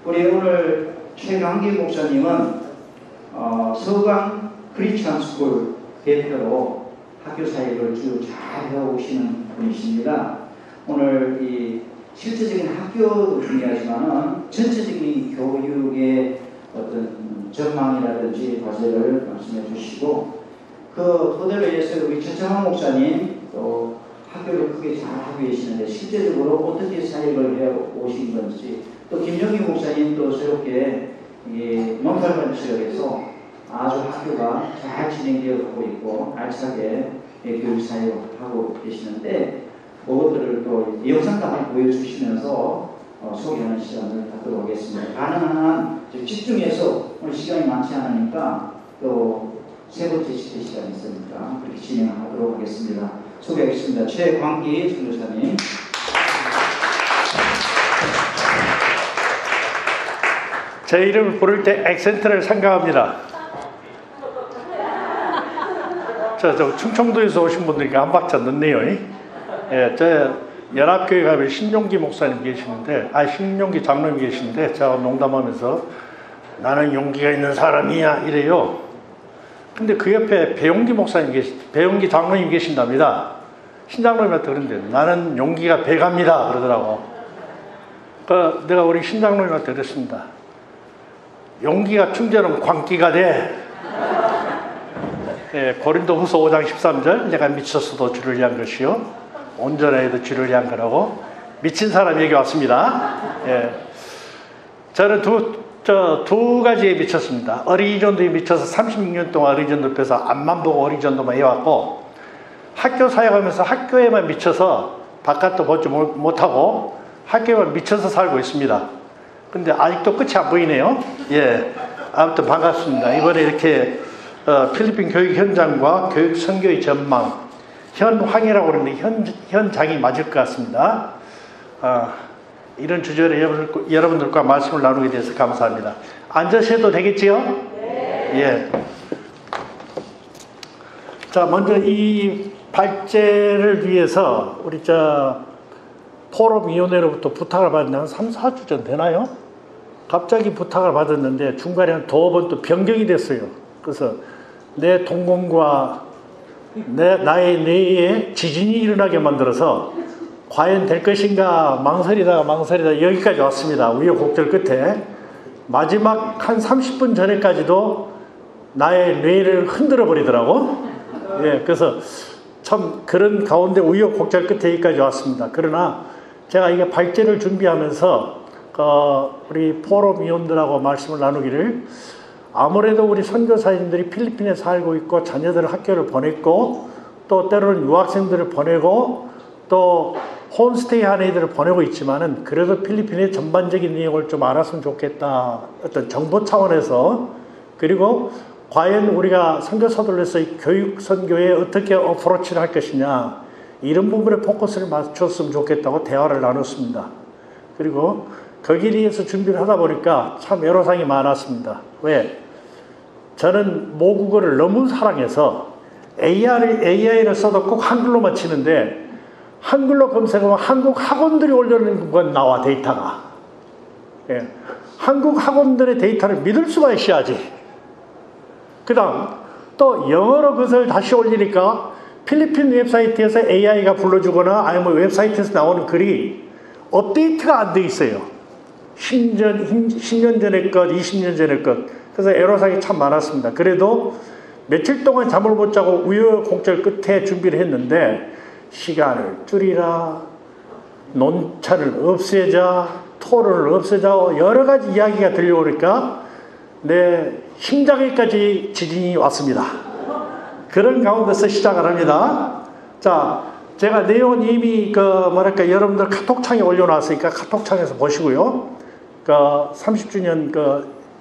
우리 오늘 최강기 목사님은 서강 크리스천 스쿨 대표로 학교 사역을 쭉 잘 해오시는 분이십니다. 오늘 이 실제적인 학교도 중요하지만은 전체적인 교육의 어떤 전망이라든지 과제를 말씀해 주시고, 그 토대로 해서 우리 최창환 목사님 또 학교를 크게 잘 하고 계시는데 실제적으로 어떻게 사역을 해 오신 건지, 또 김정기 목사님 또 새롭게 몬탈반 지역에서 아주 학교가 잘 진행되어 가고 있고 알차게 교육 사역을 하고 계시는데, 그것들을 또 영상도 한번 보여주시면서 소개하는 시간을 갖도록 하겠습니다. 가능한 한 집중해서 오늘 시간이 많지 않으니까 또 세 번째 집회 시간이 있으니까 그렇게 진행하도록 하겠습니다. 소개하겠습니다. 최광기 선교사님. 제 이름을 부를 때 액센트를 생각합니다. 저 충청도에서 오신 분들이 한 박자 늦네요. 예, 저 연합교회 가면 신용기 목사님 계시는데, 신용기 장로님 계시는데, 제가 농담하면서 나는 용기가 있는 사람이야 이래요. 근데 그 옆에 배용기 목사님 배용기 장로님 계신답니다. 신장로님한테 그런데 나는 용기가 배갑니다 그러더라고. 내가 우리 신장로님한테 그랬습니다. 용기가 충전하면 광기가 돼. 예, 고린도후서 5장 13절 내가 미쳤어도 주를 위한 것이요 온전해도 주를 위한 거라고. 미친 사람이 여기 왔습니다. 예. 저는 두 가지에 미쳤습니다. 어린이전도에 미쳐서 36년 동안 어린이전도 빼서 앞만 보고 어린이전도만 해왔고, 학교 사역하면서 학교에만 미쳐서 바깥도 보지 못하고 학교에만 미쳐서 살고 있습니다. 근데 아직도 끝이 안 보이네요. 예. 아무튼 반갑습니다. 이번에 이렇게 필리핀 교육 현장과 교육 선교의 전망, 현황이라고 그러는데 현장이 맞을 것 같습니다. 이런 주제로 여러분들과 말씀을 나누게 돼서 감사합니다. 앉으셔도 해도 되겠지요? 네. 예. 자, 먼저 이 발제를 위해서 우리 포럼위원회로부터 부탁을 받는데 한 3, 4주 전 되나요? 갑자기 부탁을 받았는데 중간에 한 2번 또 변경이 됐어요. 그래서 내 동공과 나의 뇌에 지진이 일어나게 만들어서 과연 될 것인가 망설이다 여기까지 왔습니다. 우여곡절 끝에 마지막 한 30분 전에까지도 나의 뇌를 흔들어 버리더라고. 예, 그래서 참 그런 가운데 우여곡절 끝에 여기까지 왔습니다. 그러나 제가 이게 발제를 준비하면서 우리 포럼 위원들하고 말씀을 나누기를, 아무래도 우리 선교사님들이 필리핀에 살고 있고 자녀들을 학교를 보냈고 또 때로는 유학생들을 보내고 또 홈스테이 하는 애들을 보내고 있지만은 그래도 필리핀의 전반적인 내용을 좀 알았으면 좋겠다. 어떤 정보 차원에서, 그리고 과연 우리가 선교사들로서 교육 선교에 어떻게 어프로치를 할 것이냐, 이런 부분에 포커스를 맞췄으면 좋겠다고 대화를 나눴습니다. 그리고 거기에 의해서 준비를 하다 보니까 참 애로사항이 많았습니다. 왜? 저는 모국어를 너무 사랑해서 AI를 써도 꼭 한글로만 치는데, 한글로 검색하면 한국 학원들이 올려놓은 건 나와, 데이터가. 예. 한국 학원들의 데이터를 믿을 수가 있어야지. 그 다음 또 영어로 그것을 다시 올리니까 필리핀 웹사이트에서 AI가 불러주거나 아니면 웹사이트에서 나오는 글이 업데이트가 안 돼 있어요. 10년 전의 것, 20년 전의 것. 그래서 애로사항이 참 많았습니다. 그래도 며칠 동안 잠을 못 자고 우여곡절 끝에 준비를 했는데, 시간을 줄이라, 논차를 없애자, 토론을 없애자, 여러 가지 이야기가 들려오니까 내 심장에까지 지진이 왔습니다. 그런 가운데서 시작을 합니다. 자, 제가 내용은 이미 여러분들 카톡창에 올려놨으니까 카톡창에서 보시고요. 30주년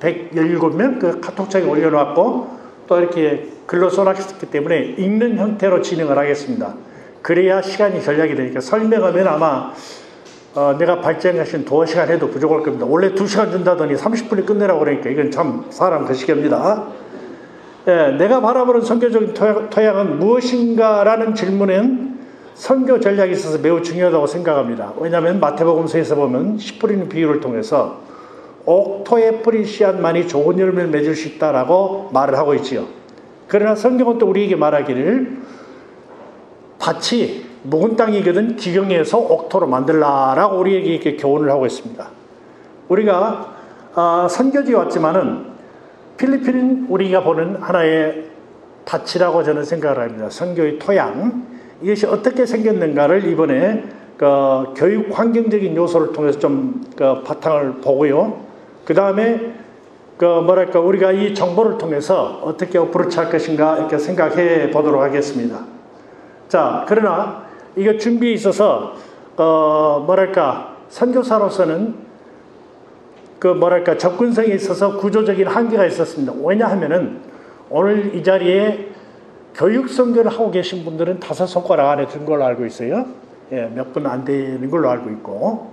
117명 카톡창에 올려놨고 또 이렇게 글로 써놨기 때문에 읽는 형태로 진행을 하겠습니다. 그래야 시간이 전략이 되니까, 설명하면 아마 내가 발전하신 2시간 해도 부족할 겁니다. 원래 2시간 준다더니 30분에 끝내라고 그러니까 이건 참 사람 거시기합니다. 예, 내가 바라보는 선교적인 토양은 무엇인가라는 질문은 선교 전략에 있어서 매우 중요하다고 생각합니다. 왜냐하면 마태복음서에서 보면 씨 뿌리는 비유를 통해서 옥토의 뿌린 씨앗만이 좋은 열매를 맺을 수 있다라고 말을 하고 있지요. 그러나 성경은 또 우리에게 말하기를 밭이 묵은 땅이거든 기경에서 옥토로 만들라라고 우리에게 이렇게 교훈을 하고 있습니다. 우리가 선교지에 왔지만은 필리핀은 우리가 보는 하나의 밭이라고 저는 생각을 합니다. 선교의 토양, 이것이 어떻게 생겼는가를 이번에 교육 환경적인 요소를 통해서 좀 바탕을 보고요. 그 다음에 우리가 이 정보를 통해서 어떻게 어프로치 할 것인가 이렇게 생각해 보도록 하겠습니다. 자, 그러나 이거 준비에 있어서 선교사로서는 접근성에 있어서 구조적인 한계가 있었습니다. 왜냐하면은 오늘 이 자리에 교육 선교를 하고 계신 분들은 5손가락 안에 든 걸로 알고 있어요. 예, 몇 분 안 되는 걸로 알고 있고,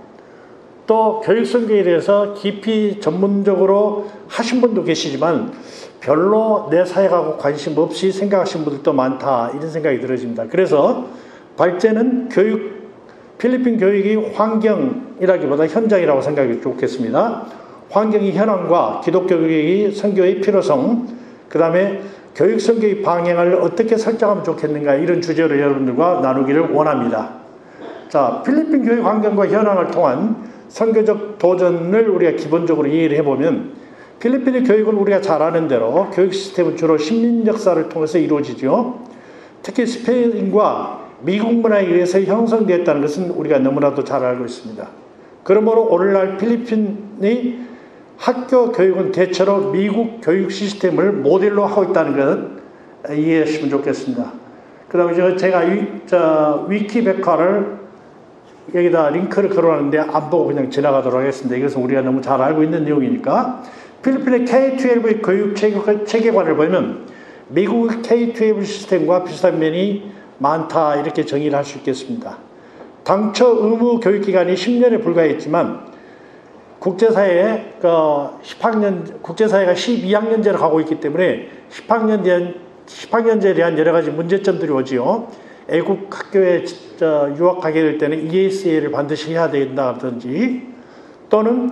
또 교육 선교에 대해서 깊이 전문적으로 하신 분도 계시지만 별로 내 사역하고 관심 없이 생각하신 분들도 많다, 이런 생각이 들어집니다. 그래서 발제는 필리핀 교육이 환경이라기보다 현장이라고 생각이 좋겠습니다. 환경의 현황과 기독교 교육이 선교의 필요성, 그 다음에 교육 선교의 방향을 어떻게 설정하면 좋겠는가, 이런 주제로 여러분들과 나누기를 원합니다. 자, 필리핀 교육 환경과 현황을 통한 선교적 도전을 우리가 기본적으로 이해를 해보면, 필리핀의 교육은 우리가 잘 아는 대로 교육 시스템은 주로 식민 역사를 통해서 이루어지죠. 특히 스페인과 미국 문화에 의해서 형성되었다는 것은 우리가 너무나도 잘 알고 있습니다. 그러므로 오늘날 필리핀의 학교 교육은 대체로 미국 교육 시스템을 모델로 하고 있다는 것 이해하시면 좋겠습니다. 그 다음에 제가 위키백과를 여기다 링크를 걸어놨는데 안 보고 그냥 지나가도록 하겠습니다. 이것은 우리가 너무 잘 알고 있는 내용이니까. 필리핀의 K-12의 교육 체계관을 보면 미국의 K-12 시스템과 비슷한 면이 많다, 이렇게 정의를 할 수 있겠습니다. 당초 의무 교육기간이 10년에 불과했지만 국제사회가 12학년제로 가고 있기 때문에 10학년제에 대한 여러 가지 문제점들이 오지요. 애국 학교에 유학하게 될 때는 ESA를 반드시 해야 된다든지, 또는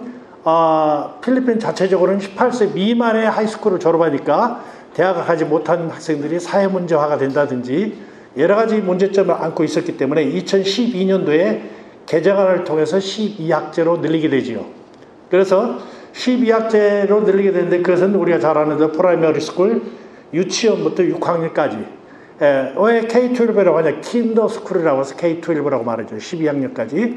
필리핀 자체적으로는 18세 미만의 하이스쿨을 졸업하니까 대학을 가지 못한 학생들이 사회문제화가 된다든지 여러 가지 문제점을 안고 있었기 때문에 2012년도에 개정안을 통해서 12학제로 늘리게 되지요. 그래서 12학제로 늘리게 되는데, 그것은 우리가 잘 아는 프라이머리 스쿨, 유치원부터 6학년까지. 왜 K-12라고 하냐, 킨더스쿨이라고 해서 K-12라고 말하죠. 12학년까지.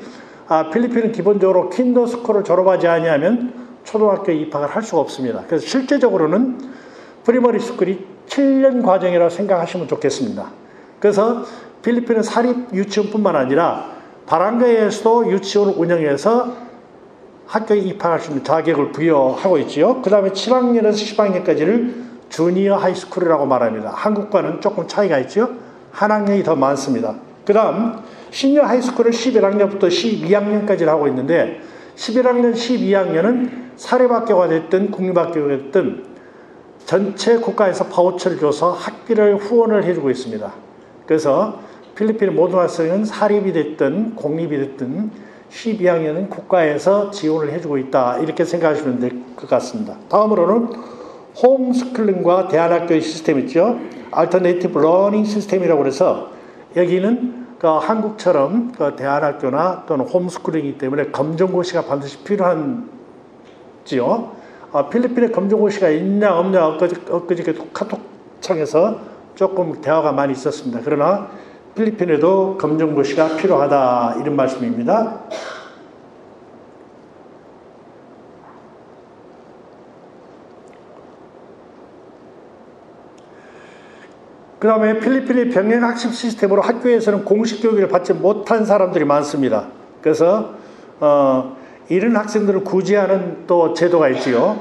필리핀은 기본적으로 킨더스쿨을 졸업하지 않으면 초등학교에 입학을 할 수가 없습니다. 그래서 실제적으로는 프리머리 스쿨이 7년 과정이라고 생각하시면 좋겠습니다. 그래서 필리핀은 사립 유치원뿐만 아니라 바랑가이에서도 유치원을 운영해서 학교에 입학할 수 있는 자격을 부여하고 있지요. 그 다음에 7학년에서 10학년까지를 주니어 하이스쿨이라고 말합니다. 한국과는 조금 차이가 있죠. 한 학년이 더 많습니다. 그 다음 시니어 하이스쿨을 11학년부터 12학년까지 하고 있는데, 11학년, 12학년은 사립학교가 됐든 국립학교가 됐든 전체 국가에서 바우처를 줘서 학비를 후원을 해주고 있습니다. 그래서 필리핀의 모든 학생은 사립이 됐든 공립이 됐든 12학년은 국가에서 지원을 해주고 있다, 이렇게 생각하시면 될 것 같습니다. 다음으로는 홈스쿨링과 대안학교의 시스템 있죠. 알터네이티브 러닝 시스템이라고 해서 여기는 한국처럼 대안학교나 또는 홈스쿨링이기 때문에 검정고시가 반드시 필요한지요. 필리핀에 검정고시가 있냐 없냐 엊그저께 카톡창에서 조금 대화가 많이 있었습니다. 그러나 필리핀에도 검정고시가 필요하다, 이런 말씀입니다. 그 다음에 필리핀의 병행학습 시스템으로 학교에서는 공식 교육을 받지 못한 사람들이 많습니다. 그래서 이런 학생들을 구제하는 또 제도가 있지요.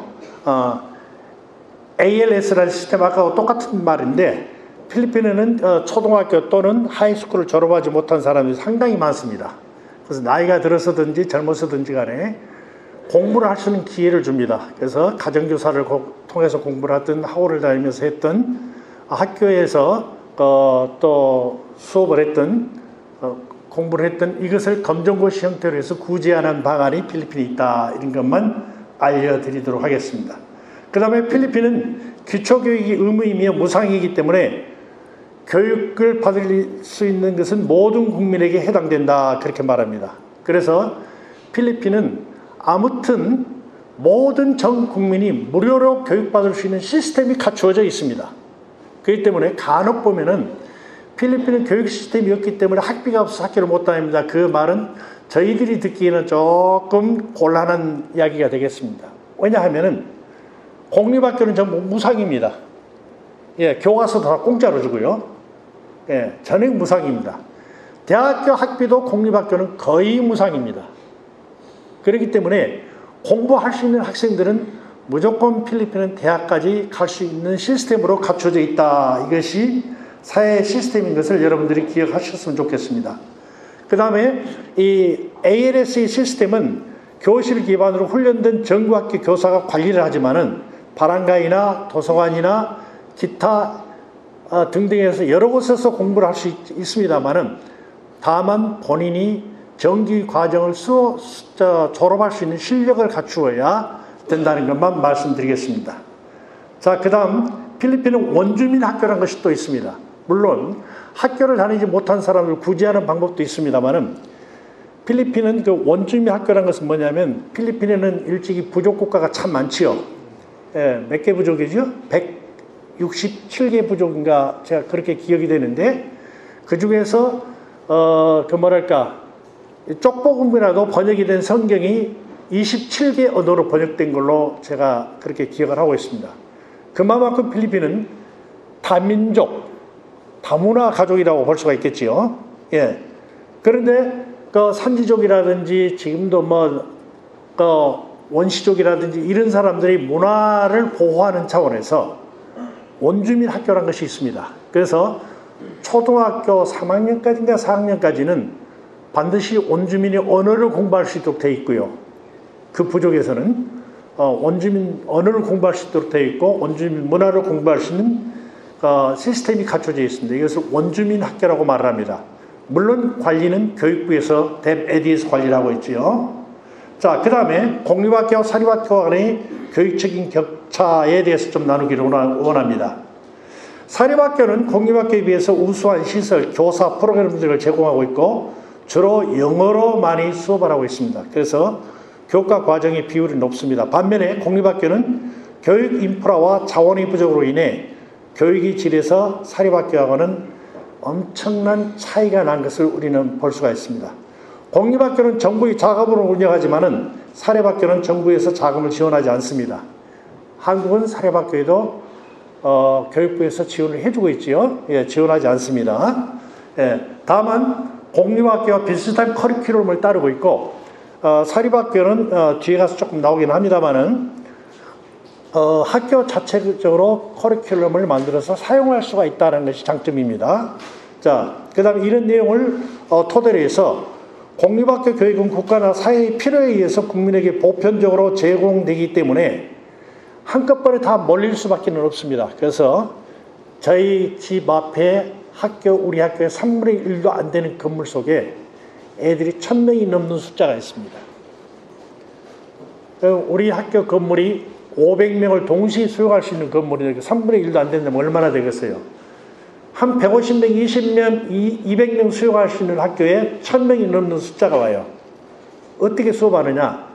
ALS라는 시스템, 아까 똑같은 말인데 필리핀에는 초등학교 또는 하이스쿨을 졸업하지 못한 사람들이 상당히 많습니다. 그래서 나이가 들어서든지 젊어서든지 간에 공부를 할 수 있는 기회를 줍니다. 그래서 가정교사를 통해서 공부를 하든 학원을 다니면서 했던, 학교에서 또 수업을 했던, 공부를 했던, 이것을 검정고시 형태로 해서 구제하는 방안이 필리핀에 있다, 이런 것만 알려드리도록 하겠습니다. 그 다음에 필리핀은 기초교육이 의무이며 무상이기 때문에 교육을 받을 수 있는 것은 모든 국민에게 해당된다, 그렇게 말합니다. 그래서 필리핀은 아무튼 모든 전 국민이 무료로 교육받을 수 있는 시스템이 갖추어져 있습니다. 그렇기 때문에 간혹 보면은 필리핀은 교육 시스템이 없기 때문에 학비가 없어서 학교를 못 다닙니다. 그 말은 저희들이 듣기에는 조금 곤란한 이야기가 되겠습니다. 왜냐하면은 공립학교는 전부 무상입니다. 예, 교과서도 다 공짜로 주고요. 예, 전액 무상입니다. 대학교 학비도 공립학교는 거의 무상입니다. 그렇기 때문에 공부할 수 있는 학생들은 무조건 필리핀은 대학까지 갈 수 있는 시스템으로 갖춰져 있다. 이것이 사회 시스템인 것을 여러분들이 기억하셨으면 좋겠습니다. 그 다음에 이 ALS의 시스템은 교실 기반으로 훈련된 전국학교 교사가 관리를 하지만은 바람가이나 도서관이나 기타 등등에서 여러 곳에서 공부를 할 수 있습니다만은 다만 본인이 정기 과정을 졸업할 수 있는 실력을 갖추어야 된다는 것만 말씀드리겠습니다. 자, 그 다음 필리핀은 원주민 학교라는 것이 또 있습니다. 물론 학교를 다니지 못한 사람을 구제하는 방법도 있습니다만은 필리핀은 그 원주민 학교라는 것은 뭐냐면 필리핀에는 일찍이 부족 국가가 참 많지요. 예, 몇 개 부족이죠? 167개 부족인가 제가 그렇게 기억이 되는데 그 중에서 쪽복음이라도 번역이 된 성경이 27개 언어로 번역된 걸로 제가 그렇게 기억을 하고 있습니다. 그만큼 필리핀은 다민족, 다문화 가족이라고 볼 수가 있겠지요. 예. 그런데 그 산지족이라든지 지금도 원시족이라든지 이런 사람들이 문화를 보호하는 차원에서 원주민 학교라는 것이 있습니다. 그래서 초등학교 3학년까지인가 4학년까지는 반드시 원주민이 언어를 공부할 수 있도록 되어 있고요. 그 부족에서는 원주민 언어를 공부할 수 있도록 되어 있고 원주민 문화를 공부할 수 있는 시스템이 갖춰져 있습니다. 이것을 원주민 학교라고 말합니다. 물론 관리는 교육부에서 뎁에디에서 관리를 하고 있지요. 자, 그 다음에 공립학교와 사립학교 간의 교육적인 격차에 대해서 좀 나누기를 원합니다. 사립학교는 공립학교에 비해서 우수한 시설, 교사 프로그램들을 제공하고 있고 주로 영어로 많이 수업을 하고 있습니다. 그래서 교과 과정의 비율이 높습니다. 반면에 공립학교는 교육 인프라와 자원의 부족으로 인해 교육의 질에서 사립학교하고는 엄청난 차이가 난 것을 우리는 볼 수가 있습니다. 공립학교는 정부의 자금으로 운영하지만은 사립학교는 정부에서 자금을 지원하지 않습니다. 한국은 사립학교에도 교육부에서 지원을 해주고 있지요. 예, 지원하지 않습니다. 예, 다만 공립학교와 비슷한 커리큘럼을 따르고 있고 사립학교는 뒤에 가서 조금 나오긴 합니다만은 학교 자체적으로 커리큘럼을 만들어서 사용할 수가 있다는 것이 장점입니다. 자, 그 다음에 이런 내용을 토대로 해서 공립학교 교육은 국가나 사회의 필요에 의해서 국민에게 보편적으로 제공되기 때문에 한꺼번에 다 몰릴 수밖에 없습니다. 그래서 저희 집 앞에 우리 학교의 3분의 1도 안 되는 건물 속에 애들이 1000명이 넘는 숫자가 있습니다. 우리 학교 건물이 500명을 동시에 수용할 수 있는 건물이 3분의 1도 안 된다면 얼마나 되겠어요? 한 150명, 20명, 200명 수용할 수 있는 학교에 1000명이 넘는 숫자가 와요. 어떻게 수업하느냐?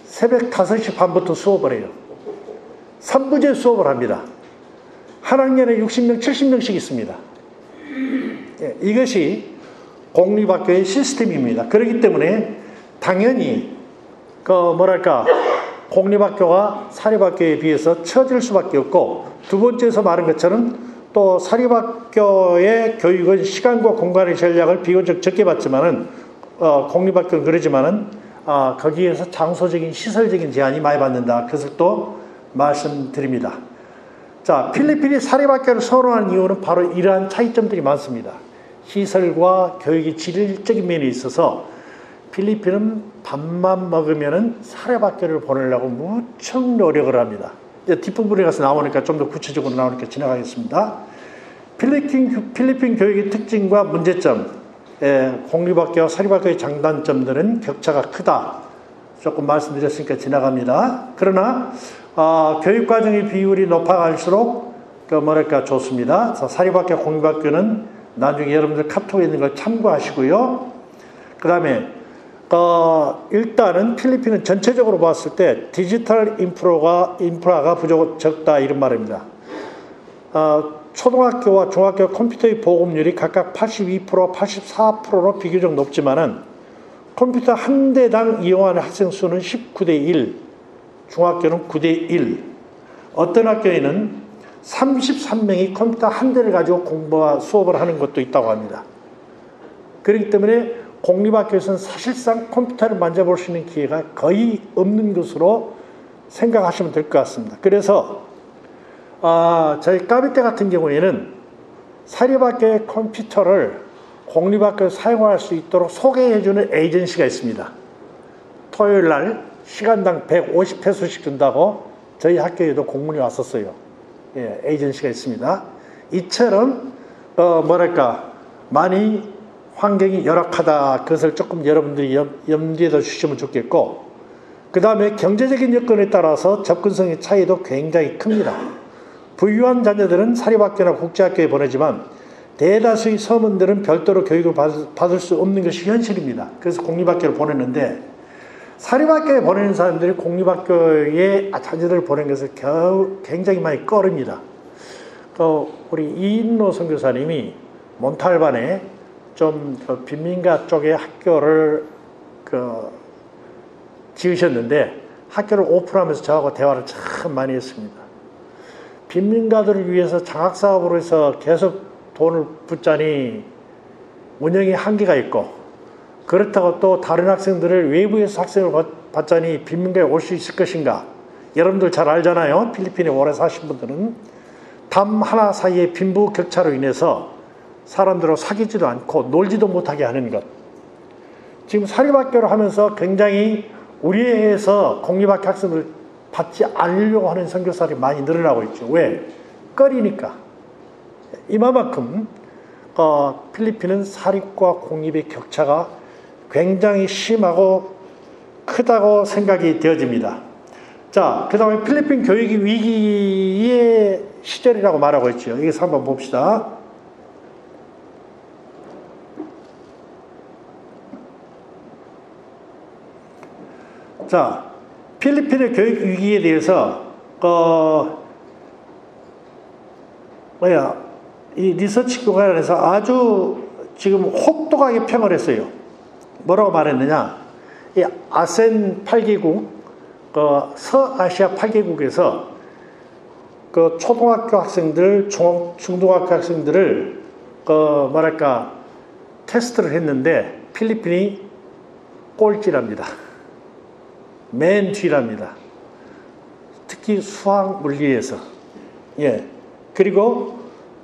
새벽 5시 반부터 수업을 해요. 3부제 수업을 합니다. 한 학년에 60명, 70명씩 있습니다. 예, 이것이 공립학교의 시스템입니다. 그렇기 때문에 당연히 공립학교가 사립학교에 비해서 처질 수밖에 없고, 두 번째에서 말한 것처럼 또 사립학교의 교육은 시간과 공간의 전략을 비교적 적게 받지만은 공립학교는 그러지만은 거기에서 장소적인 시설적인 제한이 많이 받는다. 그것을 또 말씀드립니다. 자, 필리핀이 사립학교를 선호하는 이유는 바로 이러한 차이점들이 많습니다. 시설과 교육의 질적인 면에 있어서 필리핀은 밥만 먹으면은 사립학교를 보내려고 무척 노력을 합니다. 이제 뒷부분에 가서 나오니까 좀 더 구체적으로 나오니까 지나가겠습니다. 필리핀 교육의 특징과 문제점, 공립학교와 사립학교의 장단점들은 격차가 크다. 조금 말씀드렸으니까 지나갑니다. 그러나 교육과정의 비율이 높아갈수록 좋습니다. 사립학교, 공립학교는 나중에 여러분들 카톡에 있는 걸 참고하시고요. 그 다음에 일단은 필리핀은 전체적으로 봤을 때 디지털 인프라가 적다 이런 말입니다. 초등학교와 중학교 컴퓨터의 보급률이 각각 82%, 84%로 비교적 높지만은 컴퓨터 한 대당 이용하는 학생 수는 19대 1, 중학교는 9대 1. 어떤 학교에는 33명이 컴퓨터 한 대를 가지고 공부와 수업을 하는 것도 있다고 합니다. 그렇기 때문에 공립학교에서는 사실상 컴퓨터를 만져볼 수 있는 기회가 거의 없는 것으로 생각하시면 될 것 같습니다. 그래서 저희 까비떼 같은 경우에는 사립학교의 컴퓨터를 공립학교에 사용할 수 있도록 소개해주는 에이전시가 있습니다. 토요일 날 시간당 150페소씩 준다고 저희 학교에도 공문이 왔었어요. 예, 에이전시가 있습니다. 이처럼 많이 환경이 열악하다. 그것을 조금 여러분들이 염두에 두시면 좋겠고, 그 다음에 경제적인 여건에 따라서 접근성의 차이도 굉장히 큽니다. 부유한 자녀들은 사립학교나 국제학교에 보내지만 대다수의 서민들은 별도로 교육을 받을 수 없는 것이 현실입니다. 그래서 공립학교를 보냈는데, 사립학교에 보내는 사람들이 공립학교에 자녀들을 보낸 것을 굉장히 많이 꺼립니다. 우리 이인로 선교사님이 몬탈반에 좀 빈민가 쪽에 학교를 지으셨는데, 학교를 오픈하면서 저하고 대화를 참 많이 했습니다. 빈민가들을 위해서 장학사업으로 해서 계속 돈을 붓자니 운영에 한계가 있고, 그렇다고 또 다른 학생들을 외부에서 학생을 받자니 빈민가에 올 수 있을 것인가. 여러분들 잘 알잖아요. 필리핀에 오래 사신 분들은 담 하나 사이의 빈부 격차로 인해서 사람들하고 사귀지도 않고 놀지도 못하게 하는 것. 지금 사립학교를 하면서 굉장히 우리에서 공립학교 학생을 받지 않으려고 하는 선교사들이 많이 늘어나고 있죠. 왜? 꺼리니까. 이만큼 필리핀은 사립과 공립의 격차가 굉장히 심하고 크다고 생각이 되어집니다. 자, 그 다음에 필리핀 교육이 위기의 시절이라고 말하고 있죠. 여기서 한번 봅시다. 자, 필리핀의 교육 위기에 대해서 이 리서치 기관에서 아주 지금 혹독하게 평을 했어요. 뭐라고 말했느냐? 이 아센 8개국, 서아시아 8개국에서 초등학교 학생들, 중등학교 학생들을 테스트를 했는데 필리핀이 꼴찌랍니다. 맨 뒤랍니다. 특히 수학 물리에서. 예. 그리고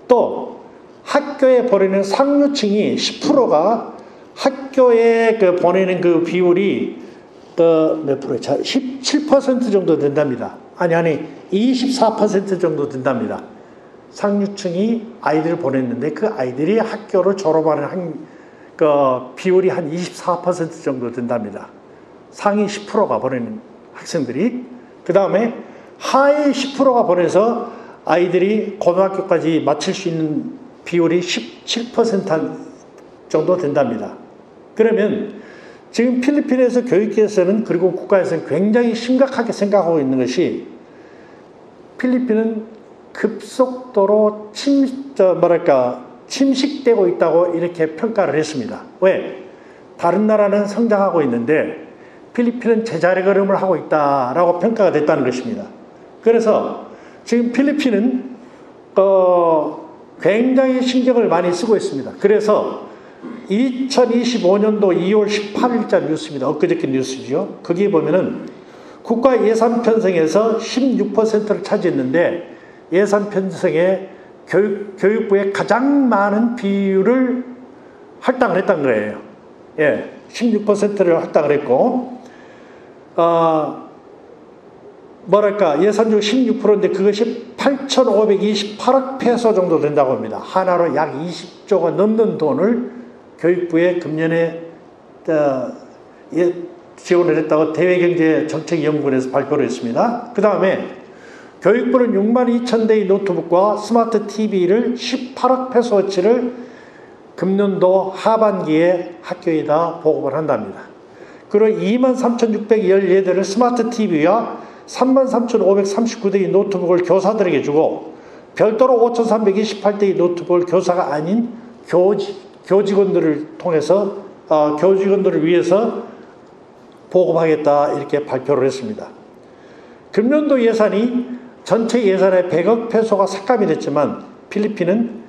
또 학교에 보내는 상류층이 10%가 학교에 보내는 그 비율이 몇 프로에 17% 정도 된답니다. 아니 24% 정도 된답니다. 상류층이 아이들을 보냈는데 그 아이들이 학교를 졸업하는 비율이 한 24% 정도 된답니다. 상위 10%가 보내는 학생들이. 그 다음에 하위 10%가 보내서 아이들이 고등학교까지 마칠 수 있는 비율이 17% 정도 된답니다. 그러면 지금 필리핀에서 교육계에서는 그리고 국가에서는 굉장히 심각하게 생각하고 있는 것이 필리핀은 급속도로 침식되고 있다고 이렇게 평가를 했습니다. 왜? 다른 나라는 성장하고 있는데 필리핀은 제자리 걸음을 하고 있다라고 평가가 됐다는 것입니다. 그래서 지금 필리핀은 굉장히 신경을 많이 쓰고 있습니다. 그래서 2025년도 2월 18일자 뉴스입니다. 엊그저께 뉴스죠. 거기에 보면은 국가 예산 편성에서 16%를 차지했는데 예산 편성에 교육부에 가장 많은 비율을 할당을 했던 거예요. 예, 16%를 할당을 했고, 예산 중 16%인데 그것이 8,528억 페소 정도 된다고 합니다. 하나로 약 20조가 넘는 돈을 교육부에 금년에 지원을 했다고 대외경제정책연구원에서 발표를 했습니다. 그 다음에 교육부는 62,000대의 노트북과 스마트 TV를 18억 페소어치를 금년도 하반기에 학교에다 보급을 한답니다. 그리고 23,614대를 스마트 TV와 33,539대의 노트북을 교사들에게 주고 별도로 5,328대의 노트북을 교사가 아닌 교직원들을 통해서 교직원들을 위해서 보급하겠다 이렇게 발표를 했습니다. 금년도 예산이 전체 예산의 100억 페소가 삭감이 됐지만 필리핀은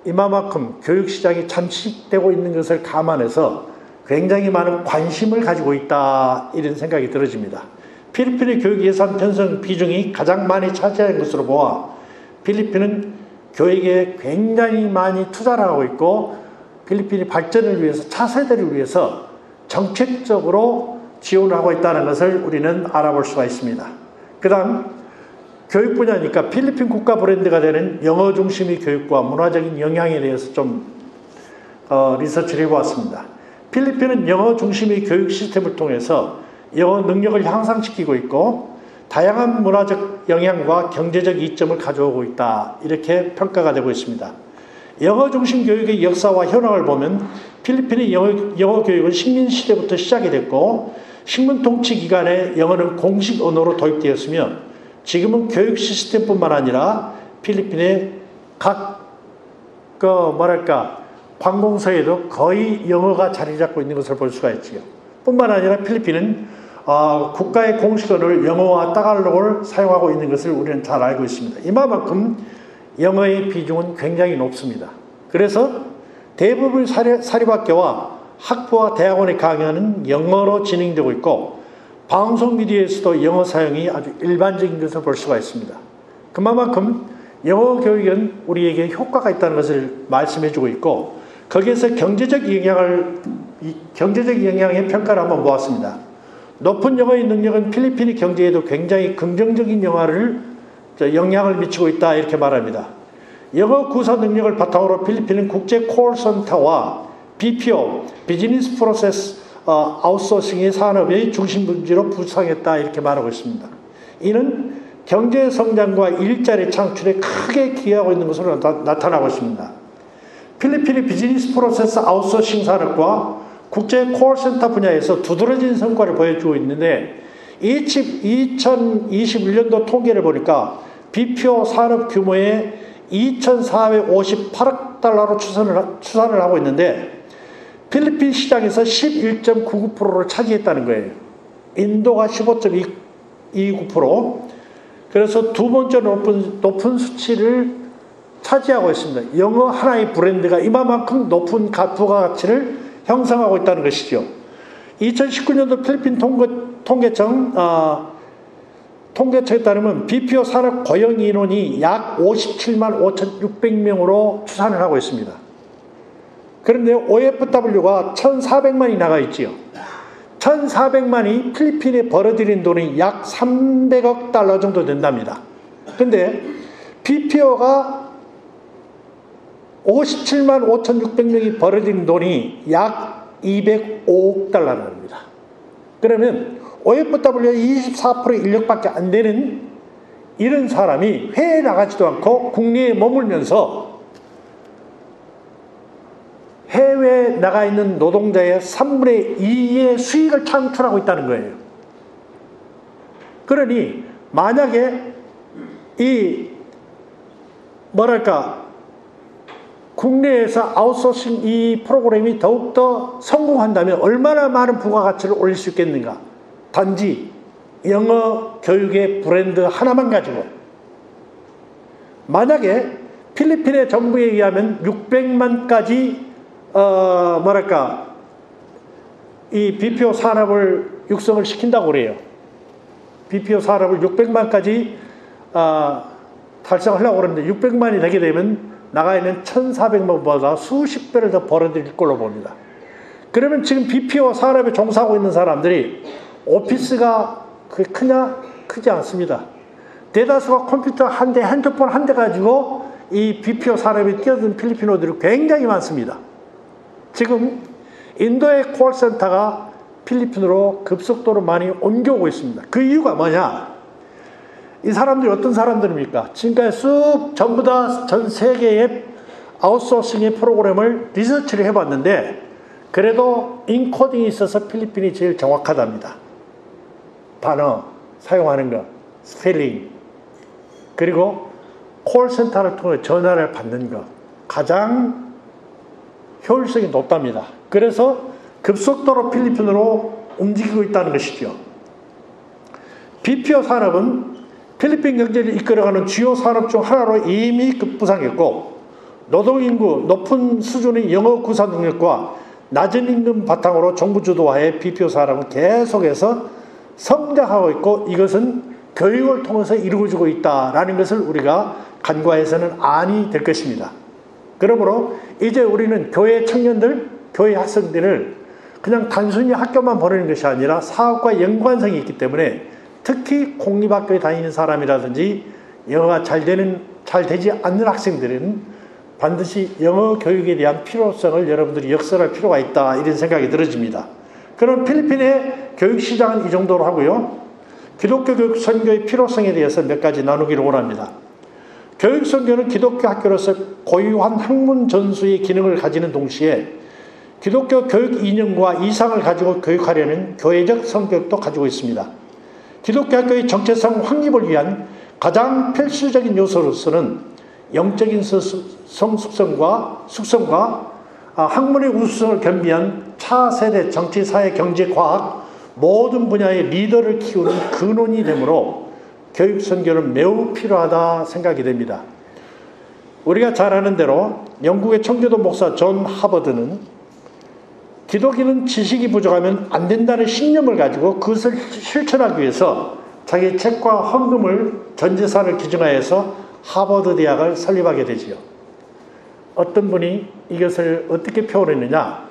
이만큼 교육시장이 잠식되고 있는 것을 감안해서 굉장히 많은 관심을 가지고 있다 이런 생각이 들어집니다. 필리핀의 교육 예산 편성 비중이 가장 많이 차지하는 것으로 보아 필리핀은 교육에 굉장히 많이 투자를 하고 있고 필리핀의 발전을 위해서 차세대를 위해서 정책적으로 지원을 하고 있다는 것을 우리는 알아볼 수가 있습니다. 그 다음 교육 분야니까 필리핀 국가 브랜드가 되는 영어 중심의 교육과 문화적인 영향에 대해서 좀 리서치를 해보았습니다. 필리핀은 영어 중심의 교육 시스템을 통해서 영어 능력을 향상시키고 있고 다양한 문화적 영향과 경제적 이점을 가져오고 있다 이렇게 평가가 되고 있습니다. 영어 중심 교육의 역사와 현황을 보면 필리핀의 영어 교육은 식민시대부터 시작이 됐고 식민 통치 기간에 영어는 공식 언어로 도입되었으며 지금은 교육 시스템뿐만 아니라 필리핀의 각 관공서에도 거의 영어가 자리 잡고 있는 것을 볼 수가 있지요. 뿐만 아니라 필리핀은 국가의 공식 언어를 영어와 따갈록을 사용하고 있는 것을 우리는 잘 알고 있습니다. 이만큼 영어의 비중은 굉장히 높습니다. 그래서 대부분 사립학교와 학부와 대학원의 강의는 영어로 진행되고 있고 방송 미디어에서도 영어 사용이 아주 일반적인 것을 볼 수가 있습니다. 그만큼 영어 교육은 우리에게 효과가 있다는 것을 말씀해주고 있고 거기에서 경제적 영향의 평가를 한번 보았습니다. 높은 영어의 능력은 필리핀의 경제에도 굉장히 긍정적인 영향을 미치고 있다 이렇게 말합니다. 영어 구사 능력을 바탕으로 필리핀은 국제 콜센터와 BPO, 비즈니스 프로세스 아웃소싱의 산업의 중심지로 부상했다 이렇게 말하고 있습니다. 이는 경제 성장과 일자리 창출에 크게 기여하고 있는 것으로 나타나고 있습니다. 필리핀의 비즈니스 프로세스 아웃소싱 산업과 국제 콜센터 분야에서 두드러진 성과를 보여주고 있는데 2021년도 통계를 보니까 BPO 산업 규모의 2,458억 달러로 추산을 하고 있는데 필리핀 시장에서 11.99%를 차지했다는 거예요. 인도가 15.29%. 그래서 두 번째 높은 수치를 차지하고 있습니다. 영어 하나의 브랜드가 이만큼 높은 부가가치를 형성하고 있다는 것이죠. 2019년도 필리핀 통계청에 따르면 BPO 산업 고용 인원이 약 57만 5,600명으로 추산을 하고 있습니다. 그런데 OFW가 1,400만이 나가 있지요. 1,400만이 필리핀에 벌어들인 돈이 약 300억 달러 정도 된답니다. 그런데 BPO가 57만 5,600명이 벌어들인 돈이 약 205억 달러랍니다. 그러면 OFW의 24%의 인력밖에 안 되는 이런 사람이 해외에 나가지도 않고 국내에 머물면서 해외에 나가 있는 노동자의 3분의 2의 수익을 창출하고 있다는 거예요. 그러니 만약에 국내에서 아웃소싱 이 프로그램이 더욱더 성공한다면 얼마나 많은 부가가치를 올릴 수 있겠는가. 단지 영어 교육의 브랜드 하나만 가지고 만약에 필리핀의 정부에 의하면 600만까지 이 BPO 산업을 육성을 시킨다고 그래요. BPO 산업을 600만까지 달성하려고 그러는데 600만이 되게 되면 나가 있는 1,400만보다 수십 배를 더 벌어들일 걸로 봅니다. 그러면 지금 BPO 산업에 종사하고 있는 사람들이 오피스가 그게 크냐? 크지 않습니다. 대다수가 컴퓨터 한 대, 핸드폰 한 대 가지고 이 BPO 산업에 뛰어든 필리핀어들이 굉장히 많습니다. 지금 인도의 콜센터가 필리핀으로 급속도로 많이 옮겨오고 있습니다. 그 이유가 뭐냐? 이 사람들이 어떤 사람들입니까? 지금까지 쑥 전부 다 전 세계의 아웃소싱의 프로그램을 리서치를 해봤는데 그래도 인코딩이 있어서 필리핀이 제일 정확하답니다. 단어 사용하는 것, 스펠링, 그리고 콜센터를 통해 전화를 받는 것 가장 효율성이 높답니다. 그래서 급속도로 필리핀으로 움직이고 있다는 것이죠. BPO 산업은 필리핀 경제를 이끌어가는 주요 산업 중 하나로 이미 급부상했고 노동인구 높은 수준의 영어 구사 능력과 낮은 임금 바탕으로 정부 주도하에 BPO 산업은 계속해서 성장하고 있고 이것은 교육을 통해서 이루어지고 있다라는 것을 우리가 간과해서는 아니 될 것입니다. 그러므로 이제 우리는 교회 청년들, 교회 학생들을 그냥 단순히 학교만 보내는 것이 아니라 사업과 연관성이 있기 때문에 특히 공립학교에 다니는 사람이라든지 영어가 잘 되지 않는 학생들은 반드시 영어 교육에 대한 필요성을 여러분들이 역설할 필요가 있다 이런 생각이 들어집니다. 그럼 필리핀의 교육시장은 이 정도로 하고요. 기독교 교육 선교의 필요성에 대해서 몇 가지 나누기를 원합니다. 교육 선교는 기독교 학교로서 고유한 학문 전수의 기능을 가지는 동시에 기독교 교육 이념과 이상을 가지고 교육하려는 교회적 성격도 가지고 있습니다. 기독교 학교의 정체성 확립을 위한 가장 필수적인 요소로서는 영적인 숙성과 학문의 우수성을 겸비한 차세대 정치, 사회, 경제, 과학 모든 분야의 리더를 키우는 근원이 되므로 교육 선교는 매우 필요하다 생각이 됩니다. 우리가 잘 아는 대로 영국의 청교도 목사 존 하버드는 기독교는 지식이 부족하면 안 된다는 신념을 가지고 그것을 실천하기 위해서 자기 책과 헌금을 전 재산을 기증하여서 하버드 대학을 설립하게 되지요. 어떤 분이 이것을 어떻게 표현했느냐?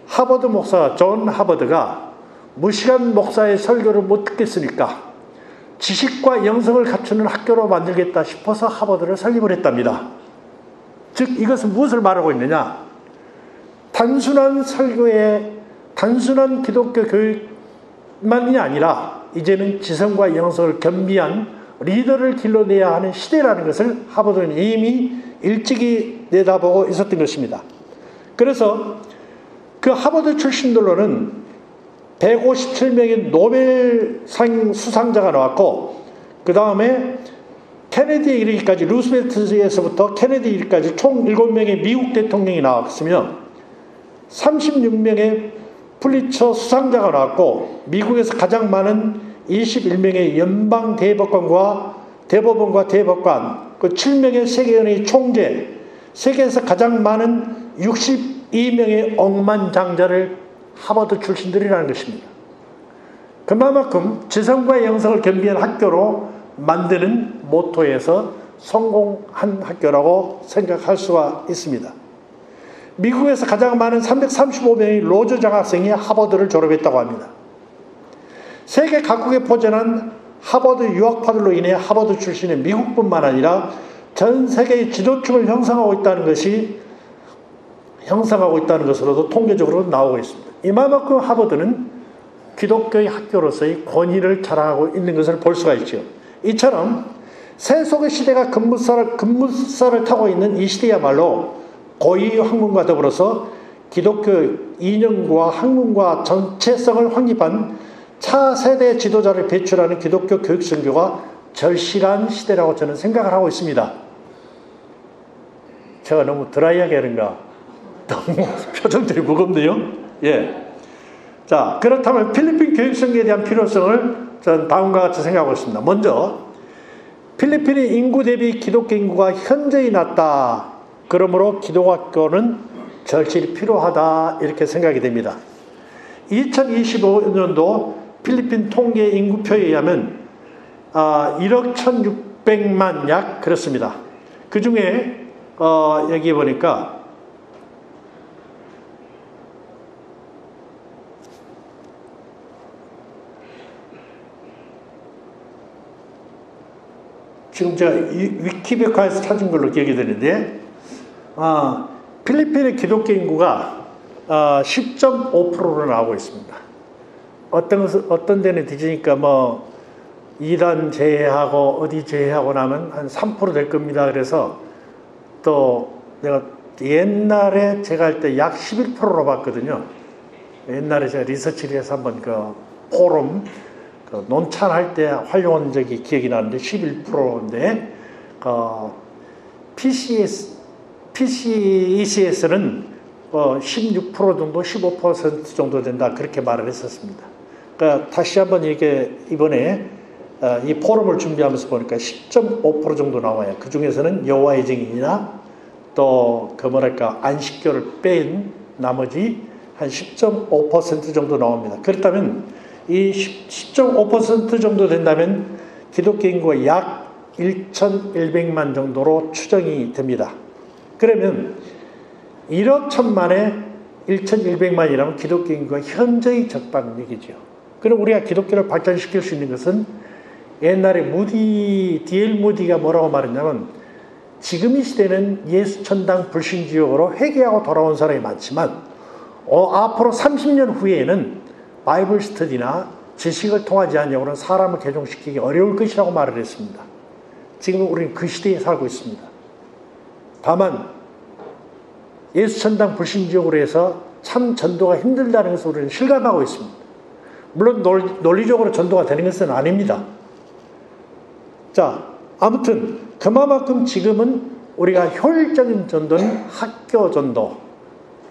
하버드 목사 존 하버드가 무시간 목사의 설교를 못 듣겠으니까 지식과 영성을 갖추는 학교로 만들겠다 싶어서 하버드를 설립을 했답니다. 즉 이것은 무엇을 말하고 있느냐? 단순한 설교에 단순한 기독교 교육만이 아니라 이제는 지성과 영성을 겸비한 리더를 길러내야 하는 시대라는 것을 하버드는 이미 일찍이 내다보고 있었던 것입니다. 그래서 그 하버드 출신들로는 157명의 노벨상 수상자가 나왔고 그 다음에 케네디에 이르기까지 루스벨트에서부터 케네디에 이르기까지 총 7명의 미국 대통령이 나왔으며 36명의 풀리처 수상자가 나왔고 미국에서 가장 많은 21명의 연방 대법관과 대법관, 그 7명의 세계은행의 총재, 세계에서 가장 많은 62명의 억만장자를 하버드 출신들이라는 것입니다. 그만큼 지성과 영성을 겸비한 학교로 만드는 모토에서 성공한 학교라고 생각할 수가 있습니다. 미국에서 가장 많은 335명의 로저 장학생이 하버드를 졸업했다고 합니다. 세계 각국에 포진한 하버드 유학파들로 인해 하버드 출신의 미국뿐만 아니라 전 세계의 지도층을 형성하고 있다는 것으로도 통계적으로 나오고 있습니다. 이만큼 하버드는 기독교의 학교로서의 권위를 자랑하고 있는 것을 볼 수가 있죠. 이처럼 세속의 시대가 급무살을 타고 있는 이 시대야말로 고위 학문과 더불어서 기독교 이념과 학문과 정체성을 확립한 차세대 지도자를 배출하는 기독교 교육 선교가 절실한 시대라고 저는 생각을 하고 있습니다. 제가 너무 드라이하게 하는가? 너무 표정들이 무겁네요. 예. 자, 그렇다면 필리핀 교육 선교에 대한 필요성을 저는 다음과 같이 생각하고 있습니다. 먼저 필리핀의 인구 대비 기독교 인구가 현저히 낮다. 그러므로 기독학교는 절실히 필요하다. 이렇게 생각이 됩니다. 2025년도 필리핀 통계 인구표에 의하면 1억 1,600만 약 그렇습니다. 그 중에 여기 보니까 지금 제가 위키백과에서 찾은 걸로 기억이 되는데 필리핀의 기독교 인구가 10.5%로 나오고 있습니다. 어떤 데는 뒤지니까 뭐 2단 제외하고 어디 제외하고 나면 한 3% 될 겁니다. 그래서 또 내가 옛날에 제가 할 때 약 11%로 봤거든요. 옛날에 제가 리서치를 해서 한번 그 포럼 논찬할 때 활용한 적이 기억이 나는데 11%인데 PCECS는 16% 정도, 15% 정도 된다 그렇게 말을 했었습니다. 그러니까 다시 한번 이번에 이 포럼을 준비하면서 보니까 10.5% 정도 나와요. 그 중에서는 여호와의 증인이나 또 안식교를 뺀 나머지 한 10.5% 정도 나옵니다. 그렇다면 이 10.5% 정도 된다면 기독교 인구가 약 1,100만 정도로 추정이 됩니다. 그러면 1억 1천만에 1,100만이라면 기독교 인구가 현저히 적다는 얘기죠. 그럼 우리가 기독교를 발전시킬 수 있는 것은 옛날에 D.L. 무디가 뭐라고 말했냐면 지금 이 시대는 예수 천당 불신지옥으로 회개하고 돌아온 사람이 많지만 앞으로 30년 후에는 바이블 스터디나 지식을 통하지 않으면 사람을 개종시키기 어려울 것이라고 말을 했습니다. 지금 우리는 그 시대에 살고 있습니다. 다만 예수 천당 불신지옥으로 해서 참 전도가 힘들다는 것을 우리는 실감하고 있습니다. 물론 논리적으로 전도가 되는 것은 아닙니다. 자, 아무튼 그만큼 지금은 우리가 효율적인 전도는 학교 전도,